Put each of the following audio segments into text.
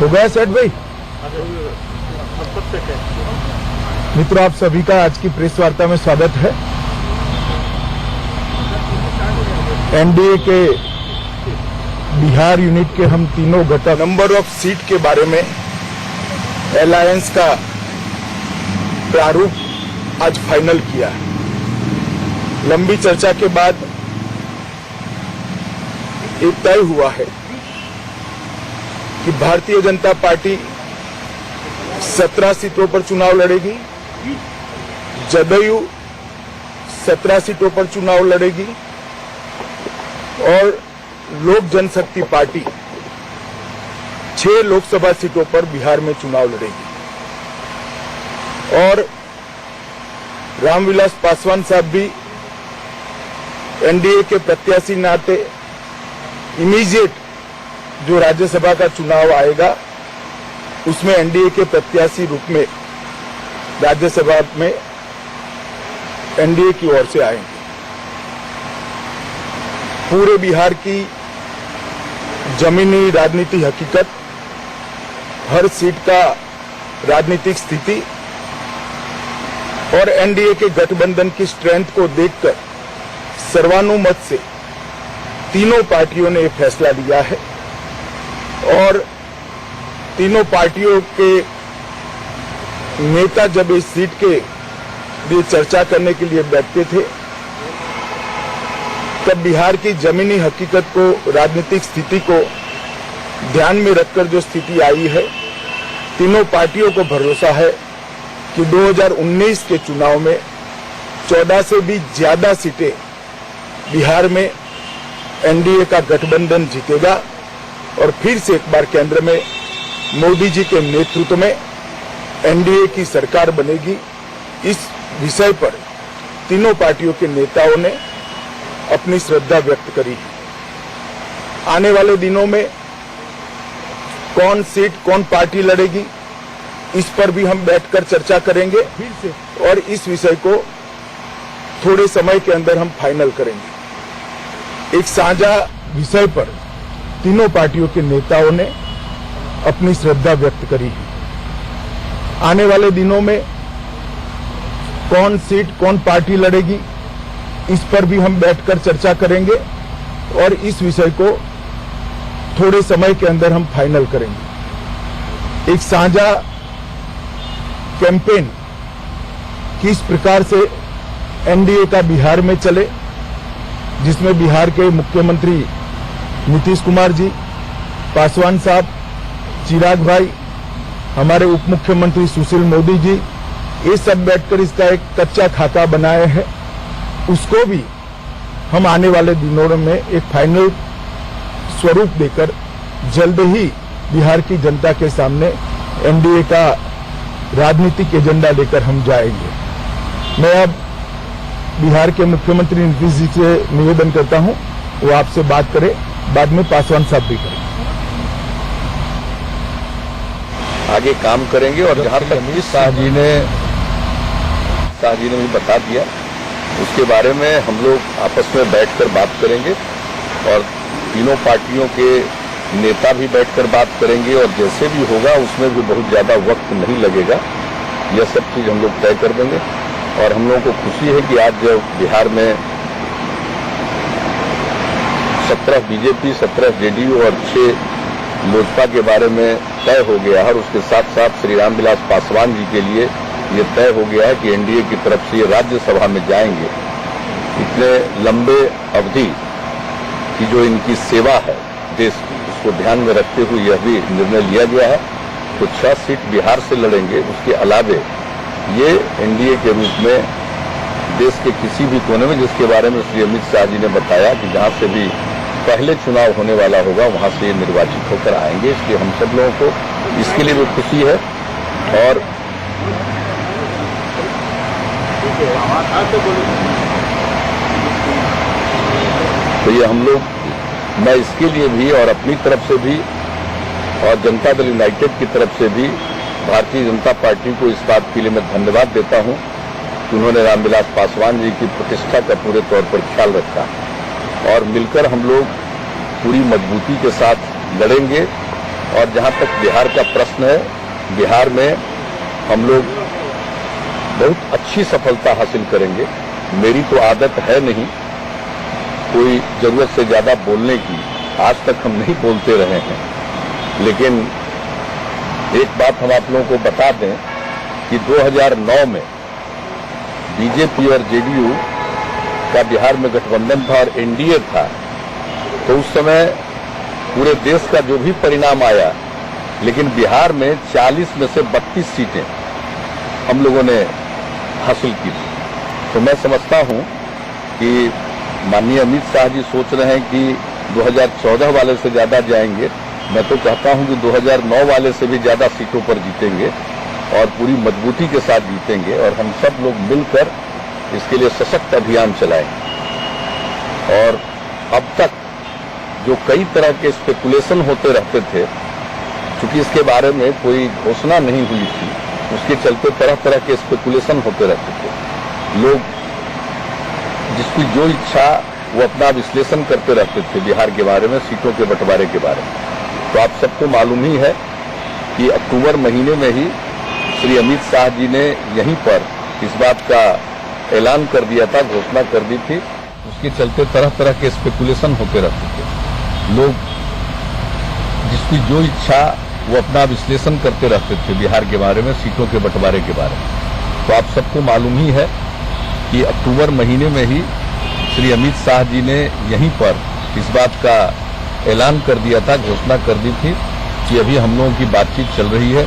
हो गया सेट भाई। मित्रों, आप सभी का आज की प्रेस वार्ता में स्वागत है। एनडीए के बिहार यूनिट के हम तीनों घटक नंबर ऑफ सीट के बारे में अलायंस का प्रारूप आज फाइनल किया है। लंबी चर्चा के बाद एक तय हुआ है कि भारतीय जनता पार्टी 17 सीटों पर चुनाव लड़ेगी, जदयू 17 सीटों पर चुनाव लड़ेगी और लोक जनशक्ति पार्टी 6 लोकसभा सीटों पर बिहार में चुनाव लड़ेगी। और रामविलास पासवान साहब भी एनडीए के प्रत्याशी नाते इमीडिएट जो राज्यसभा का चुनाव आएगा उसमें एनडीए के प्रत्याशी रूप में राज्यसभा में एनडीए की ओर से आएंगे। पूरे बिहार की जमीनी राजनीति हकीकत, हर सीट का राजनीतिक स्थिति और एनडीए के गठबंधन की स्ट्रेंथ को देखकर सर्वानुमत से तीनों पार्टियों ने फैसला लिया है और तीनों पार्टियों के नेता जब इस सीट के लिए चर्चा करने के लिए बैठते थे तब बिहार की जमीनी हकीकत को, राजनीतिक स्थिति को ध्यान में रखकर जो स्थिति आई है, तीनों पार्टियों को भरोसा है कि 2019 के चुनाव में 14 से भी ज्यादा सीटें बिहार में एनडीए का गठबंधन जीतेगा और फिर से एक बार केंद्र में मोदी जी के नेतृत्व में एनडीए की सरकार बनेगी। इस विषय पर तीनों पार्टियों के नेताओं ने अपनी श्रद्धा व्यक्त करी। आने वाले दिनों में कौन सीट, कौन पार्टी लड़ेगी, इस पर भी हम बैठकर चर्चा करेंगे फिर से और इस विषय को थोड़े समय के अंदर हम फाइनल करेंगे। एक साझा विषय पर तीनों पार्टियों के नेताओं ने अपनी श्रद्धा व्यक्त करी है। आने वाले दिनों में कौन सीट, कौन पार्टी लड़ेगी, इस पर भी हम बैठकर चर्चा करेंगे और इस विषय को थोड़े समय के अंदर हम फाइनल करेंगे। एक साझा कैंपेन किस प्रकार से एनडीए का बिहार में चले, जिसमें बिहार के मुख्यमंत्री नीतीश कुमार जी, पासवान साहब, चिराग भाई, हमारे उप मुख्यमंत्री सुशील मोदी जी, ये सब बैठकर इसका एक कच्चा खाका बनाए हैं। उसको भी हम आने वाले दिनों में एक फाइनल स्वरूप देकर जल्द ही बिहार की जनता के सामने एनडीए का राजनीतिक एजेंडा लेकर हम जाएंगे। मैं अब बिहार के मुख्यमंत्री नीतीश जी से निवेदन करता हूं वो आपसे बात करें, बाद में पासवान साहब भी करें। आगे काम करेंगे और जहां तक शाह जी ने भी बता दिया उसके बारे में हम लोग आपस में बैठकर बात करेंगे और तीनों पार्टियों के नेता भी बैठकर बात करेंगे और जैसे भी होगा उसमें भी बहुत ज्यादा वक्त नहीं लगेगा। यह सब चीज हम लोग तय कर देंगे और हम लोगों को खुशी है कि आज जब बिहार में 17 बीजेपी, 17 जेडीयू और 6 लोजपा के बारे में तय हो गया है और उसके साथ साथ श्री रामविलास पासवान जी के लिए ये तय हो गया है कि एनडीए की तरफ से ये राज्यसभा में जाएंगे। इतने लंबे अवधि की जो इनकी सेवा है देश की, उसको ध्यान में रखते हुए यह भी निर्णय लिया गया है। तो 6 सीट बिहार से लड़ेंगे। उसके अलावे ये एनडीए के रूप में देश के किसी भी कोने में, जिसके बारे में श्री अमित शाह जी ने बताया कि जहां से भी पहले चुनाव होने वाला होगा वहां से ये निर्वाचित होकर आएंगे। इसलिए हम सब लोगों को इसके लिए भी खुशी है और तो ये हम लोग, मैं इसके लिए भी और अपनी तरफ से भी और जनता दल यूनाइटेड की तरफ से भी भारतीय जनता पार्टी को इस बात के लिए मैं धन्यवाद देता हूं कि उन्होंने रामविलास पासवान जी की प्रतिष्ठा का पूरे तौर पर ख्याल रखा और मिलकर हम लोग पूरी मजबूती के साथ लड़ेंगे और जहां तक बिहार का प्रश्न है, बिहार में हम लोग बहुत अच्छी सफलता हासिल करेंगे। मेरी तो आदत है नहीं कोई जरूरत से ज्यादा बोलने की, आज तक हम नहीं बोलते रहे हैं, लेकिन एक बात हम आप लोगों को बता दें कि 2009 में बीजेपी और जेडीयू का बिहार में गठबंधन था और एनडीए था, तो उस समय पूरे देश का जो भी परिणाम आया, लेकिन बिहार में 40 में से 32 सीटें हम लोगों ने हासिल की थी। तो मैं समझता हूं कि माननीय अमित शाह जी सोच रहे हैं कि 2014 वाले से ज्यादा जाएंगे। मैं तो कहता हूं कि 2009 वाले से भी ज्यादा सीटों पर जीतेंगे और पूरी मजबूती के साथ जीतेंगे, और हम सब लोग मिलकर इसके लिए सशक्त अभियान चलाएंगे। और अब तक जो कई तरह के स्पेकुलेशन होते रहते थे, चूंकि इसके बारे में कोई घोषणा नहीं हुई थी, उसके चलते तरह तरह के स्पेकुलेशन होते रहते थे। लोग जिसकी जो इच्छा वो अपना विश्लेषण करते रहते थे बिहार के बारे में, सीटों के बंटवारे के बारे में। तो आप सबको मालूम ही है कि अक्टूबर महीने में ही श्री अमित शाह जी ने यहीं पर इस बात का ऐलान कर दिया था, घोषणा कर दी थी। उसके चलते तरह तरह के स्पेकुलेशन होते रहते थे। लोग जिसकी जो इच्छा वो अपना विश्लेषण करते रहते थे बिहार के बारे में, सीटों के बंटवारे के बारे में। तो आप सबको मालूम ही है कि अक्टूबर महीने में ही श्री अमित शाह जी ने यहीं पर इस बात का ऐलान कर दिया था, घोषणा कर दी थी कि अभी हम लोगों की बातचीत चल रही है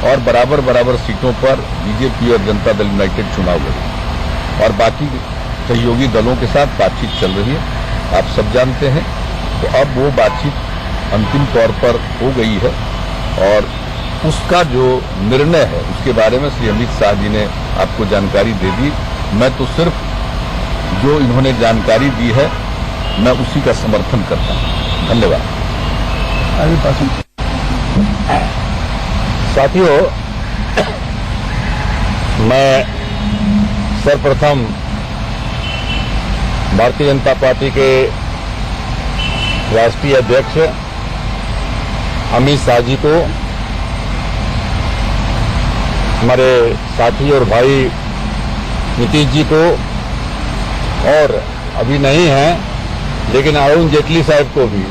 और बराबर बराबर सीटों पर बीजेपी और जनता दल यूनाइटेड चुनाव लड़ेगी और बाकी सहयोगी दलों के साथ बातचीत चल रही है, आप सब जानते हैं। तो अब वो बातचीत अंतिम तौर पर हो गई है और उसका जो निर्णय है उसके बारे में श्री अमित शाह जी ने आपको जानकारी दे दी। मैं तो सिर्फ जो इन्होंने जानकारी दी है मैं उसी का समर्थन करता हूं। धन्यवाद। साथियों, मैं सर्वप्रथम भारतीय जनता पार्टी के राष्ट्रीय अध्यक्ष अमित शाह जी को, हमारे साथी और भाई नीतीश जी को, और अभी नहीं हैं लेकिन अरुण जेटली साहब को भी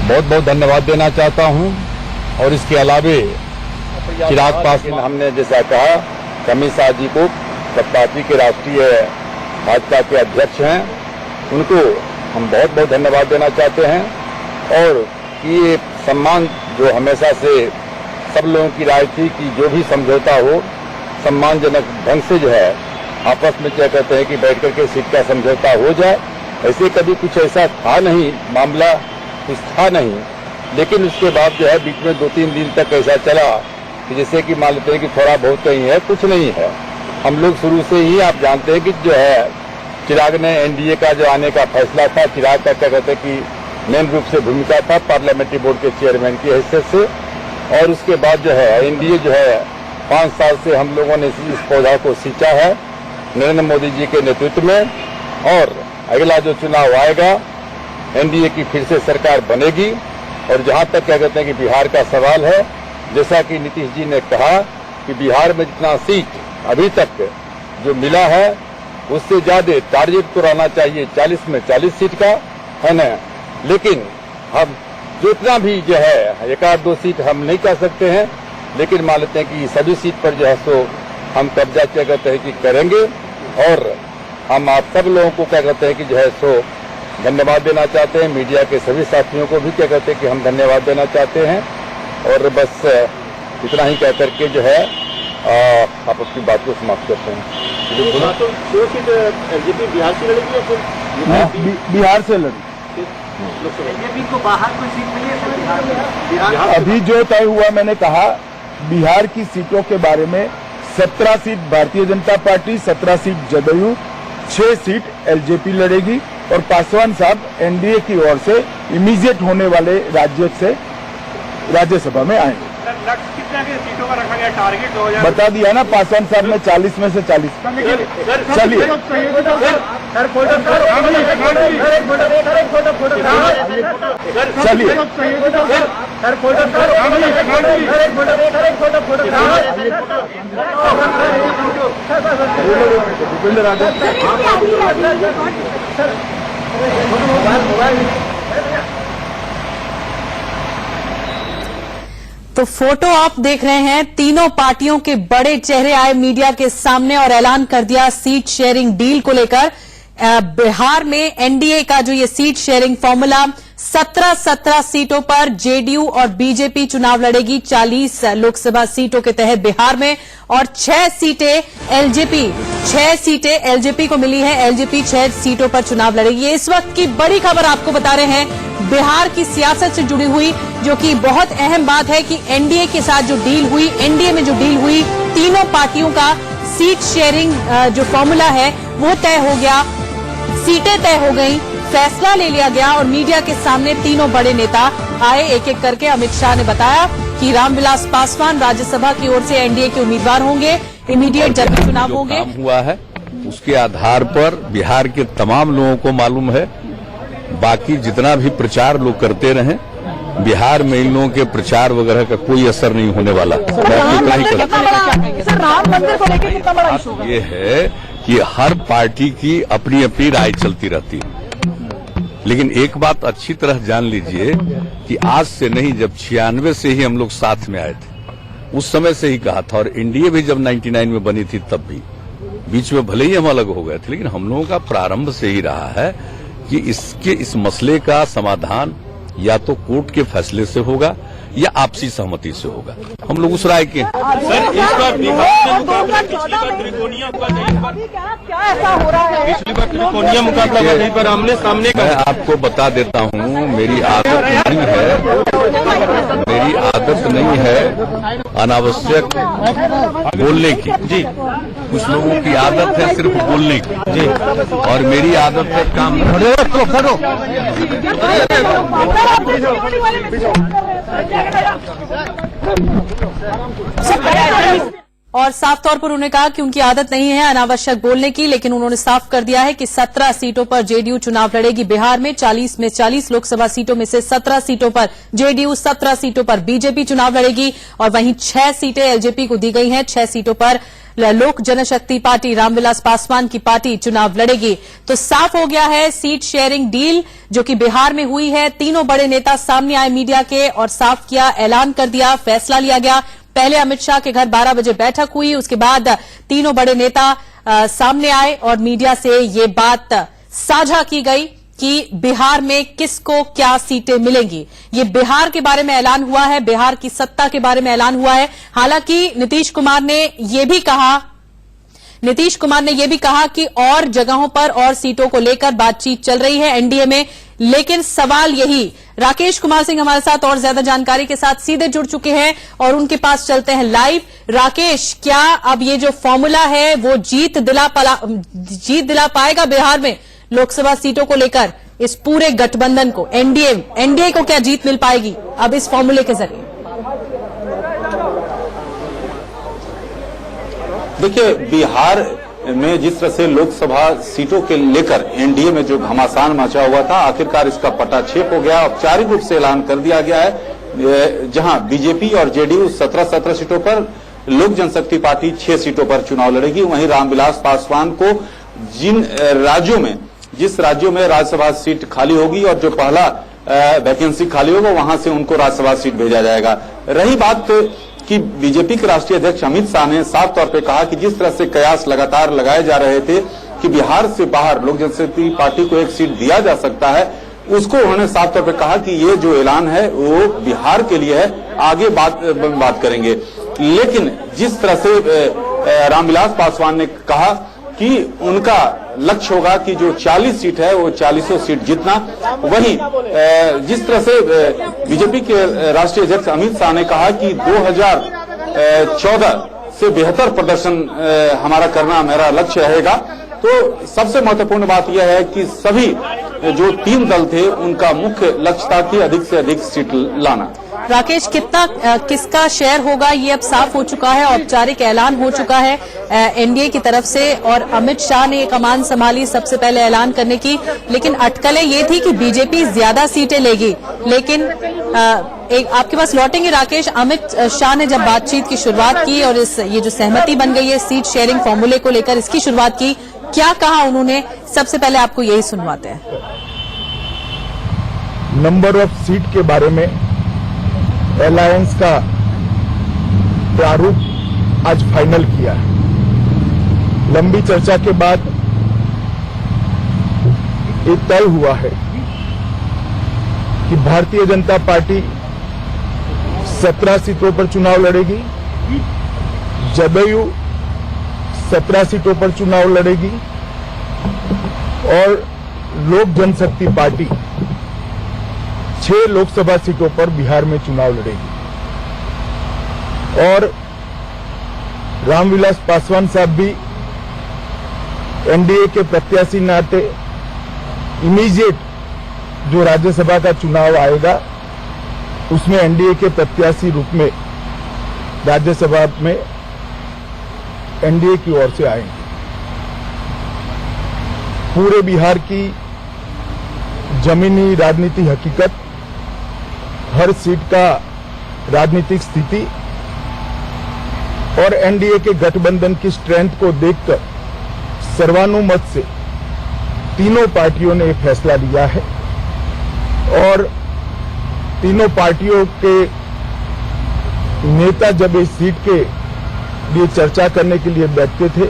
बहुत बहुत धन्यवाद देना चाहता हूं। और इसके अलावे चिराग पासवान, हमने जैसा कहा अमित शाह जी को पार्टी के राष्ट्रीय भाजपा के अध्यक्ष हैं, उनको हम बहुत बहुत धन्यवाद देना चाहते हैं। और ये सम्मान जो हमेशा से सब लोगों की राय थी कि जो भी समझौता हो सम्मानजनक ढंग से जो है आपस में क्या कहते हैं कि बैठ करके सीट का समझौता हो जाए। ऐसे कभी कुछ ऐसा था नहीं, मामला कुछ था नहीं, लेकिन उसके बाद जो है बीच में 2-3 दिन तक ऐसा चला कि जैसे कि मान लेते हैं कि थोड़ा बहुत कहीं है, कुछ नहीं है। हम लोग शुरू से ही आप जानते हैं कि जो है चिराग ने एनडीए का जो आने का फैसला था, चिराग का क्या कहते हैं कि मेन रूप से भूमिका था पार्लियामेंट्री बोर्ड के चेयरमैन की हैसियत से। और उसके बाद जो है एनडीए जो है 5 साल से हम लोगों ने इस पौधा को सींचा है नरेंद्र मोदी जी के नेतृत्व में, और अगला जो चुनाव आएगा एनडीए की फिर से सरकार बनेगी। और जहां तक क्या कहते हैं कि बिहार का सवाल है, जैसा कि नीतीश जी ने कहा कि बिहार में जितना सीट अभी तक जो मिला है उससे ज्यादा टारगेट तो रहना चाहिए 40 में 40 सीट का, है ना। लेकिन हम जितना भी जो है 1-2 सीट हम नहीं कर सकते हैं, लेकिन मान लेते हैं कि सभी सीट पर जो है सो हम कब्जा क्या कहते हैं कि करेंगे। और हम आप सब लोगों को क्या कहते हैं कि जो है सो धन्यवाद देना चाहते हैं, मीडिया के सभी साथियों को भी क्या कहते हैं कि हम धन्यवाद देना चाहते हैं। और बस इतना ही कह करके जो है आप अपनी बात को समाप्त करते हैं। एलजेपी बिहार से लड़ेगी या फिर बिहार से लड़ी। एलजेपी को बाहर कोई सीट मिली है बिहार? अभी जो तय हुआ, मैंने कहा बिहार की सीटों के बारे में 17 seat Bharatiya Janata party, 17 seat JDU, 6 seat LJP लड़ेगी। और पासवान साहब एनडीए की ओर से इमीडिएट होने वाले राज्य से राज्यसभा में आएंगे। लक्ष्य कितना के सीटों का रखा गया टारगेट 2000? बता दिया ना पासवान साहब ने 40 में से 40। चलिए चलिए भूपेंद्र तो फोटो आप देख रहे हैं, तीनों पार्टियों के बड़े चेहरे आए मीडिया के सामने और ऐलान कर दिया सीट शेयरिंग डील को लेकर। बिहार में एनडीए का जो ये सीट शेयरिंग फॉर्मूला, 17 सीटों पर जेडीयू और बीजेपी चुनाव लड़ेगी 40 लोकसभा सीटों के तहत बिहार में, और 6 सीटें एलजेपी को मिली है। एलजेपी 6 सीटों पर चुनाव लड़ेगी। ये इस वक्त की बड़ी खबर आपको बता रहे हैं, बिहार की सियासत से जुड़ी हुई, जो कि बहुत अहम बात है कि एनडीए के साथ जो डील हुई, एनडीए में जो डील हुई, तीनों पार्टियों का सीट शेयरिंग जो फॉर्मूला है वो तय हो गया, सीटें तय हो गई, फैसला ले लिया गया और मीडिया के सामने तीनों बड़े नेता आए। एक एक करके अमित शाह ने बताया कि रामविलास पासवान राज्यसभा की ओर से एनडीए के उम्मीदवार होंगे, इमीडिएट जनरल चुनाव होंगे। काम हुआ है उसके आधार पर बिहार के तमाम लोगों को मालूम है। बाकी जितना भी प्रचार लोग करते रहे, बिहार में इन लोगों के प्रचार वगैरह का कोई असर नहीं होने वाला। राम मंदिर को लेकर कितना बड़ा इशू है? ये है कि हर पार्टी की अपनी अपनी राय चलती रहती है, लेकिन एक बात अच्छी तरह जान लीजिए कि आज से नहीं, जब 96 से ही हम लोग साथ में आए थे, उस समय से ही कहा था, और एनडीए भी जब 99 में बनी थी तब भी, बीच में भले ही हम अलग हो गए थे, लेकिन हम लोगों का प्रारंभ से ही रहा है कि इस मसले का समाधान या तो कोर्ट के फैसले से होगा या आपसी सहमति से होगा। हम लोग उस राय के हैं। सर, इस बार बिहार में मुकाबला पिछली बार त्रिकोणीय हुआ था, इस बार क्या ऐसा हो रहा है? पिछली बार त्रिकोणीय मुकाबला हुआ था, इस बार आमने सामने का। मैं आपको बता देता हूँ, मेरी आदत नहीं है अनावश्यक बोलने की। जी, कुछ लोगों की आदत है सिर्फ बोलने की। जी, और मेरी आदत है काम। और साफ तौर पर उन्होंने कहा कि उनकी आदत नहीं है अनावश्यक बोलने की, लेकिन उन्होंने साफ कर दिया है कि 17 सीटों पर जेडीयू चुनाव लड़ेगी बिहार में। 40 में 40 लोकसभा सीटों में से 17 सीटों पर जेडीयू, 17 सीटों पर बीजेपी चुनाव लड़ेगी और वहीं 6 सीटें एलजेपी को दी गई हैं। 6 सीटों पर लोक जनशक्ति पार्टी, रामविलास पासवान की पार्टी चुनाव लड़ेगी। तो साफ हो गया है सीट शेयरिंग डील जो कि बिहार में हुई है। तीनों बड़े नेता सामने आए मीडिया के और साफ किया, ऐलान कर दिया, फैसला लिया गया। पहले अमित शाह के घर 12 बजे बैठक हुई, उसके बाद तीनों बड़े नेता सामने आए और मीडिया से ये बात साझा की गई कि बिहार में किसको क्या सीटें मिलेंगी। ये बिहार के बारे में ऐलान हुआ है, बिहार की सत्ता के बारे में ऐलान हुआ है। हालांकि नीतीश कुमार ने यह भी कहा कि और जगहों पर और सीटों को लेकर बातचीत चल रही है एनडीए में, लेकिन सवाल यही। राकेश कुमार सिंह हमारे साथ और ज्यादा जानकारी के साथ सीधे जुड़ चुके हैं और उनके पास चलते हैं लाइव। राकेश, क्या अब ये जो फॉर्मूला है वो जीत दिला पाएगा बिहार में लोकसभा सीटों को लेकर इस पूरे गठबंधन को? एनडीए को क्या जीत मिल पाएगी अब इस फॉर्मूले के जरिए? देखिए, बिहार में जिस तरह से लोकसभा सीटों के लेकर एनडीए में जो घमासान मचा हुआ था, आखिरकार इसका पटाक्षेप हो गया। औपचारिक रूप से ऐलान कर दिया गया है, जहां बीजेपी और जेडीयू 17 सीटों पर, लोक जनशक्ति पार्टी 6 सीटों पर चुनाव लड़ेगी। वहीं रामविलास पासवान को जिस राज्यों में राज्यसभा सीट खाली होगी और जो पहला वैकेंसी खाली होगा, वहां से उनको राज्यसभा सीट भेजा जाएगा। रही बात कि बीजेपी के राष्ट्रीय अध्यक्ष अमित शाह ने साफ तौर पे कहा कि जिस तरह से कयास लगातार लगाए जा रहे थे कि बिहार से बाहर लोक जनशक्ति पार्टी को एक सीट दिया जा सकता है, उसको उन्होंने साफ तौर पे कहा कि ये जो ऐलान है वो बिहार के लिए है, आगे बात करेंगे। लेकिन जिस तरह से रामविलास पासवान ने कहा कि उनका लक्ष्य होगा कि जो 40 सीट है वो 40 सीट जीतना, वहीं जिस तरह से बीजेपी के राष्ट्रीय अध्यक्ष अमित शाह ने कहा कि 2014 से बेहतर प्रदर्शन हमारा करना मेरा लक्ष्य रहेगा। तो सबसे महत्वपूर्ण बात यह है कि सभी जो 3 दल थे उनका मुख्य लक्ष्य था कि अधिक से अधिक सीट लाना। राकेश, कितना किसका शेयर होगा ये अब साफ हो चुका है, औपचारिक ऐलान हो चुका है एनडीए की तरफ से, और अमित शाह ने कमान संभाली सबसे पहले ऐलान करने की, लेकिन अटकलें ये थी कि बीजेपी ज्यादा सीटें लेगी। लेकिन एक आपके पास लौटेंगे राकेश, अमित शाह ने जब बातचीत की शुरुआत की और ये जो सहमति बन गई है सीट शेयरिंग फॉर्मूले को लेकर, इसकी शुरुआत की, क्या कहा उन्होंने? सबसे पहले आपको यही सुनवाते हैं। नंबर ऑफ सीट के बारे में अलायंस का प्रारूप आज फाइनल किया है। लंबी चर्चा के बाद ये तय हुआ है कि भारतीय जनता पार्टी 17 सीटों पर चुनाव लड़ेगी, जदयू 17 सीटों पर चुनाव लड़ेगी और लोक जनशक्ति पार्टी 6 लोकसभा सीटों पर बिहार में चुनाव लड़ेगी। और रामविलास पासवान साहब भी एनडीए के प्रत्याशी नाते इमीडिएट जो राज्यसभा का चुनाव आएगा उसमें एनडीए के प्रत्याशी रूप में राज्यसभा में एनडीए की ओर से आएंगे। पूरे बिहार की जमीनी राजनीति हकीकत, हर सीट का राजनीतिक स्थिति और एनडीए के गठबंधन की स्ट्रेंथ को देखकर सर्वानुमत से तीनों पार्टियों ने एक फैसला लिया है और तीनों पार्टियों के नेता जब इस सीट के लिए चर्चा करने के लिए बैठते थे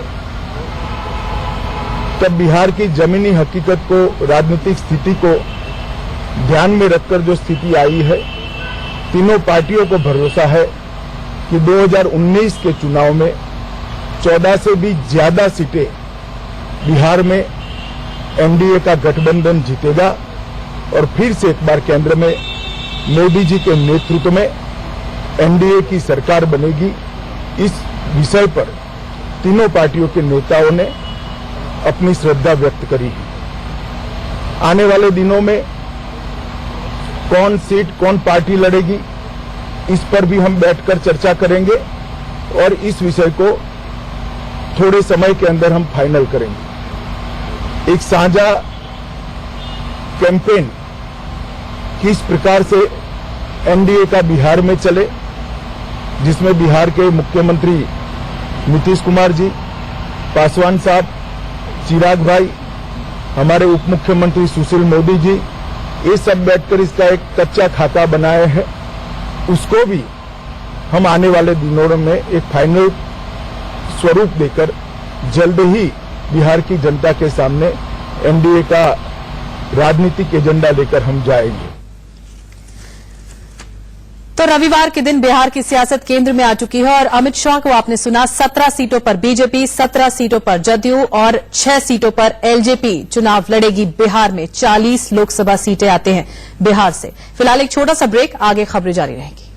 तब बिहार की जमीनी हकीकत को, राजनीतिक स्थिति को ध्यान में रखकर जो स्थिति आई है, तीनों पार्टियों को भरोसा है कि 2019 के चुनाव में 14 से भी ज्यादा सीटें बिहार में एनडीए का गठबंधन जीतेगा और फिर से एक बार केंद्र में मोदी जी के नेतृत्व में एनडीए की सरकार बनेगी। इस विषय पर तीनों पार्टियों के नेताओं ने अपनी श्रद्धा व्यक्त करी है। आने वाले दिनों में कौन सीट, कौन पार्टी लड़ेगी, इस पर भी हम बैठकर चर्चा करेंगे और इस विषय को थोड़े समय के अंदर हम फाइनल करेंगे। एक साझा कैंपेन किस प्रकार से एनडीए का बिहार में चले, जिसमें बिहार के मुख्यमंत्री नीतीश कुमार जी, पासवान साहब, चिराग भाई, हमारे उप मुख्यमंत्री सुशील मोदी जी, ये सब बैठकर इसका एक कच्चा खाता बनाए हैं, उसको भी हम आने वाले दिनों में एक फाइनल स्वरूप देकर जल्द ही बिहार की जनता के सामने एनडीए का राजनीतिक एजेंडा लेकर हम जाएंगे। तो रविवार के दिन बिहार की सियासत केंद्र में आ चुकी है और अमित शाह को आपने सुना, 17 सीटों पर बीजेपी, 17 सीटों पर जदयू और 6 सीटों पर एलजेपी चुनाव लड़ेगी। बिहार में 40 लोकसभा सीटें आते हैं बिहार से। फिलहाल एक छोटा सा ब्रेक, आगे खबरें जारी रहेंगी।